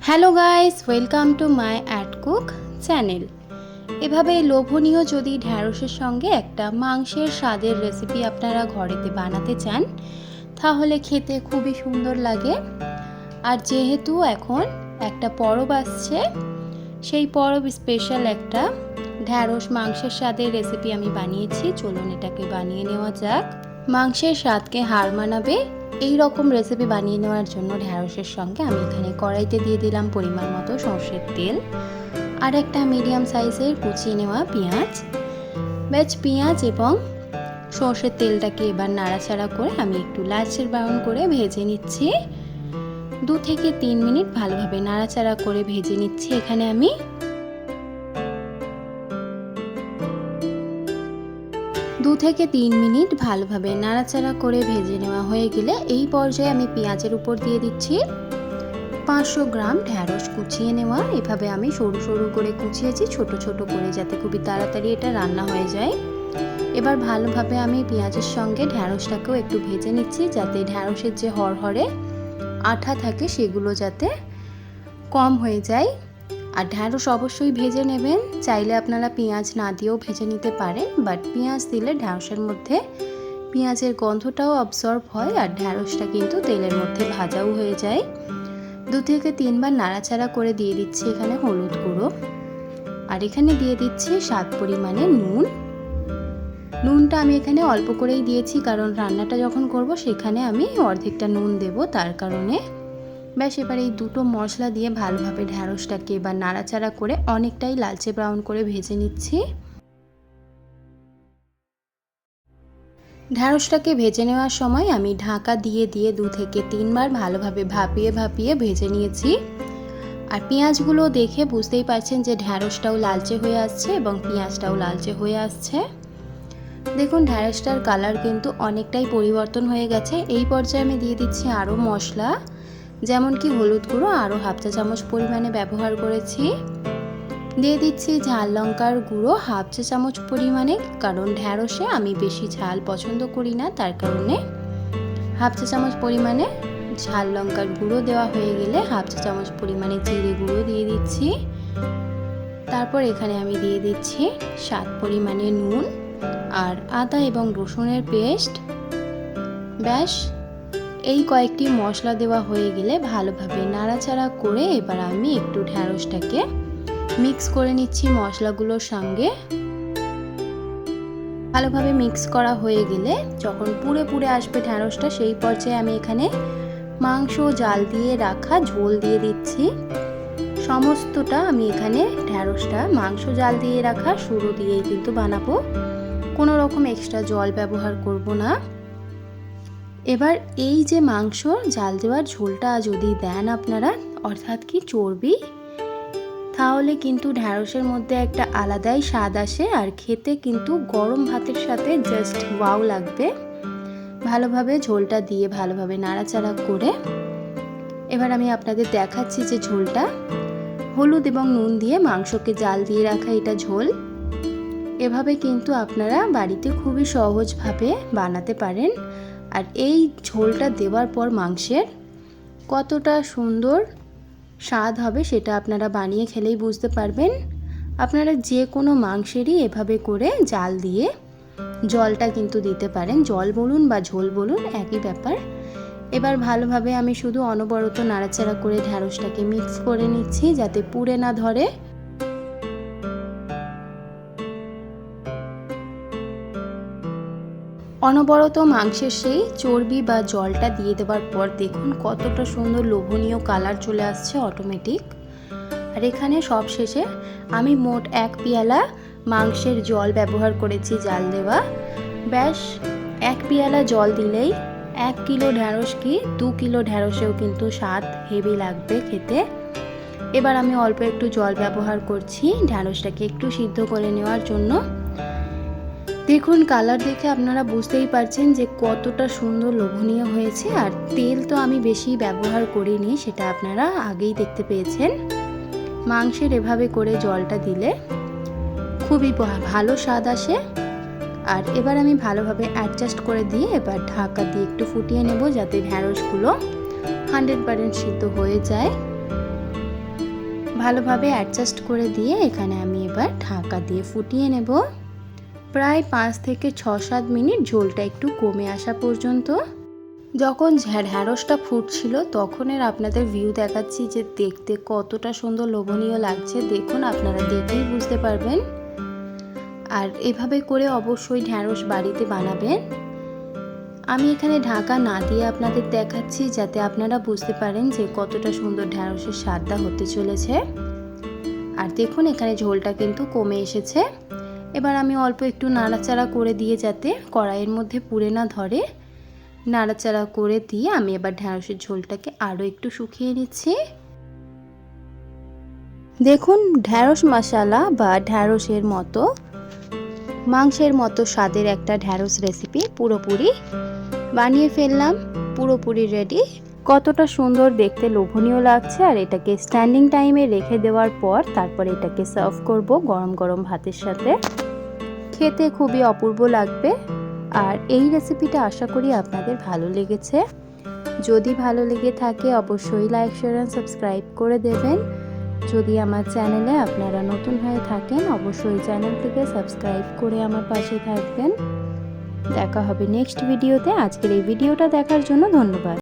Hello guys, welcome to my at cook channel. এভাবে লোভনীয় যদি ঢ্যাঁড়সের সঙ্গে একটা মাংসের স্বাদের রেসিপি আপনারা ঘরেতে বানাতে চান তাহলে খেতে খুবই সুন্দর লাগে। আর যেহেতু এখন একটা পরব আসছে, সেই পরব স্পেশাল একটা ঢ্যাঁড়স মাংসের স্বাদের রেসিপি আমি বানিয়েছি। চলুন এটাকে বানিয়ে নেওয়া যাক। মাংসের স্বাদকে হার মানাবে এই রকম রেসিপি বানিয়ে নেওয়ার জন্য ঢ্যাঁড়সের সঙ্গে আমি এখানে কড়াইতে দিয়ে দিলাম পরিমাণ মতো সর্ষের তেল আর একটা মিডিয়াম সাইজের কুচিয়ে নেওয়া পেঁয়াজ। পেঁয়াজ এবং সর্ষের তেলটাকে এবার নাড়াচাড়া করে আমি একটু লালচে ব্রাউন করে ভেজে নিচ্ছি। 2 থেকে 3 মিনিট ভালোভাবে নাড়াচাড়া করে ভেজে নিচ্ছি। এখানে আমি 2 থেকে 3 মিনিট ভালোভাবে নাড়াচাড়া করে ভেজে নেওয়া হয়ে গেলে এই পর্যায়ে আমি পেঁয়াজের উপর দিয়ে দিচ্ছি 500 গ্রাম ঢ্যাঁড়স কুচিয়ে নেওয়া। এভাবে আমি সরু সরু করে কুচিয়েছি, ছোট ছোট করে, যাতে খুবই তাড়াতাড়ি এটা রান্না হয়ে যায়। এবার ভালোভাবে আমি পেঁয়াজের সঙ্গে ঢ্যাঁড়সটাকেও একটু ভেজে নিচ্ছি, যাতে ঢ্যাঁড়সের যে হরহরে আঠা থাকে সেগুলো যাতে কম হয়ে যায়। আর ঢ্যাঁড়স অবশ্যই ভেজে নেবেন, চাইলে আপনারা পেঁয়াজ না দিয়েও ভেজে নিতে পারেন, বাট পেঁয়াজ দিলে ঢ্যাঁড়সের মধ্যে পেঁয়াজের গন্ধটাও অবজর্ব হয় আর ঢ্যাঁড়সটা কিন্তু তেলের মধ্যে ভাজাও হয়ে যায়। 2 থেকে 3 বার নাড়াচাড়া করে দিয়ে দিচ্ছি এখানে হলুদ গুঁড়ো, আর এখানে দিয়ে দিচ্ছি স্বাদ পরিমাণে নুনটা আমি এখানে অল্প করেই দিয়েছি, কারণ রান্নাটা যখন করব সেখানে আমি অর্ধেকটা নুন দেব, তার কারণে। ব্যাস, এবার এই দুটো মশলা দিয়ে ভালোভাবে ঢ্যাঁড়সটাকে এবার নাড়াচাড়া করে অনেকটাই লালচে ব্রাউন করে ভেজে নিচ্ছি। ঢ্যাঁড়সটাকে ভেজে নেওয়ার সময় আমি ঢাকা দিয়ে 2 থেকে 3 বার ভালোভাবে ভাপিয়ে ভেজে নিয়েছি। আর পেঁয়াজগুলো দেখে বুঝতেই পারছেন যে ঢ্যাঁড়সটাও লালচে হয়ে আসছে এবং পেঁয়াজটাও লালচে হয়ে আসছে। দেখুন ঢ্যাঁড়সটার কালার কিন্তু অনেকটাই পরিবর্তন হয়ে গেছে। এই পর্যায়ে আমি দিয়ে দিচ্ছি আরও মশলা, যেমন কি হলুদ গুঁড়ো আরও হাফ চা চামচ পরিমাণে ব্যবহার করেছি। দিয়ে দিচ্ছি ঝাল লঙ্কার গুঁড়ো হাফ চা চামচ পরিমাণে, কারণ ঢ্যাঁড়সে আমি বেশি ঝাল পছন্দ করি না, তার কারণে হাফ চা চামচ পরিমাণে ঝাল লঙ্কার গুঁড়ো দেওয়া হয়ে গেলে হাফ চা চামচ পরিমাণে জিরে গুঁড়ো দিয়ে দিচ্ছি। তারপর এখানে আমি দিয়ে দিচ্ছি স্বাদ পরিমাণে নুন আর আদা এবং রসুনের পেস্ট। ব্যাস, এই কয়েকটি মশলা দেওয়া হয়ে গেলে ভালোভাবে নাড়াচাড়া করে এবার আমি একটু ঢ্যাঁড়সটাকে মিক্স করে নিচ্ছি মশলাগুলোর সঙ্গে। ভালোভাবে মিক্স করা হয়ে গেলে যখন পুড়ে আসবে ঢ্যাঁড়সটা, সেই পর্যায়ে আমি এখানে মাংস জাল দিয়ে রাখা ঝোল দিয়ে দিচ্ছি। সমস্তটা আমি এখানে ঢ্যাঁড়সটা মাংস জাল দিয়ে রাখা শুরু দিয়েই কিন্তু বানাবো, কোনো রকম এক্সট্রা জল ব্যবহার করব না। এবার এই যে মাংস জাল দেওয়ার ঝোলটা যদি দেন আপনারা, অর্থাৎ কি চর্বি, তাহলে কিন্তু ঢ্যাঁড়সের মধ্যে একটা আলাদাই স্বাদ আসে আর খেতে কিন্তু গরম ভাতের সাথে জাস্ট ওয়াও লাগবে। ভালোভাবে ঝোলটা দিয়ে ভালোভাবে নাড়াচাড়া করে এবার আমি আপনাদের দেখাচ্ছি যে ঝোলটা হলুদ এবং নুন দিয়ে মাংসকে জাল দিয়ে রাখা এটা ঝোল। এভাবে কিন্তু আপনারা বাড়িতে খুবই সহজভাবে বানাতে পারেন। আর এই ঝোলটা দেওয়ার পর মাংসের কতটা সুন্দর স্বাদ হবে সেটা আপনারা বানিয়ে খেলেই বুঝতে পারবেন। আপনারা যে কোনো মাংসেরই এভাবে করে জাল দিয়ে জলটা কিন্তু দিতে পারেন, জল বলুন বা ঝোল বলুন একই ব্যাপার। এবার ভালোভাবে আমি শুধু অনবরত নাড়াচাড়া করে ঢ্যাঁড়সটাকে মিক্স করে নিচ্ছি, যাতে পুড়ে না ধরে। অনবরত মাংসের সেই চর্বি বা জলটা দিয়ে দেওয়ার পর দেখুন কতটা সুন্দর লোভনীয় কালার চলে আসছে অটোমেটিক। আর এখানে সব শেষে আমি মোট 1 পেয়ালা মাংসের জল ব্যবহার করেছি জাল দেওয়া। ব্যাস, 1 পেয়ালা জল দিলেই 1 কিলো ঢ্যাঁড়স কি 2 কিলো ঢ্যাঁড়সেও কিন্তু স্বাদ হেভি লাগবে খেতে। এবার আমি অল্প একটু জল ব্যবহার করছি ঢ্যাঁড়সটাকে একটু সিদ্ধ করে নেওয়ার জন্য। দেখুন কালার দেখে আপনারা বুঝতেই পারছেন যে কতটা সুন্দর লোভনীয় হয়েছে। আর তেল তো আমি বেশি ব্যবহার করিনি, সেটা আপনারা আগেই দেখতে পেয়েছেন। মাংসের এভাবে করে জলটা দিলে খুবই ভালো স্বাদ আসে। আর এবার আমি ভালোভাবে অ্যাডজাস্ট করে দিয়ে এবার ঢাকা দিয়ে একটু ফুটিয়ে নেব, যাতে ঢ্যাঁড়সগুলো 100% সিদ্ধ হয়ে যায়। ভালোভাবে অ্যাডজাস্ট করে দিয়ে এখানে আমি এবার ঢাকা দিয়ে ফুটিয়ে নেব প্রায় 5 থেকে 6-7 মিনিট, ঝোলটা একটু কমে আসা পর্যন্ত। যখন ঢ্যাঁড়সটা ফুটছিল তখনের আপনাদের ভিউ দেখাচ্ছি যে দেখতে কতটা সুন্দর লোভনীয় লাগছে। দেখুন, আপনারা দেখেই বুঝতে পারবেন। আর এভাবে করে অবশ্যই ঢ্যাঁড়স বাড়িতে বানাবেন। আমি এখানে ঢাকা না দিয়ে আপনাদের দেখাচ্ছি যাতে আপনারা বুঝতে পারেন যে কতটা সুন্দর ঢ্যাঁড়সের স্বাদটা হতে চলেছে। আর দেখুন, এখানে ঝোলটা কিন্তু কমে এসেছে। এবার আমি অল্প একটু নাড়াচাড়া করে দিয়ে যাতে কড়াইয়ের মধ্যে পুড়ে না ধরে, নাড়াচাড়া করে দিয়ে আমি এবার ঢ্যাঁড়সের ঝোলটাকে আরও একটু শুকিয়ে নিচ্ছি। দেখুন, ঢ্যাঁড়স মশলা বা ঢ্যাঁড়সের মতো মাংসের মতো স্বাদের একটা ঢ্যাঁড়স রেসিপি পুরোপুরি বানিয়ে ফেললাম, পুরোপুরি রেডি। কতটা সুন্দর দেখতে, লোভনীয় লাগছে। আর এটাকে স্ট্যান্ডিং টাইমে রেখে দেওয়ার পর তারপর এটাকে সার্ভ করব গরম গরম ভাতের সাথে। খেতে খুবই অপূর্ব লাগবে। আর এই রেসিপিটা আশা করি আপনাদের ভালো লেগেছে। যদি ভালো লেগে থাকে অবশ্যই লাইক, শেয়ার এন্ড সাবস্ক্রাইব করে দেবেন। যদি আমার চ্যানেলে আপনারা নতুন হয়ে থাকেন অবশ্যই চ্যানেলটিকে সাবস্ক্রাইব করে আমার পাশে থাকবেন। দেখা হবে নেক্সট ভিডিওতে। আজকের এই ভিডিওটা দেখার জন্য ধন্যবাদ।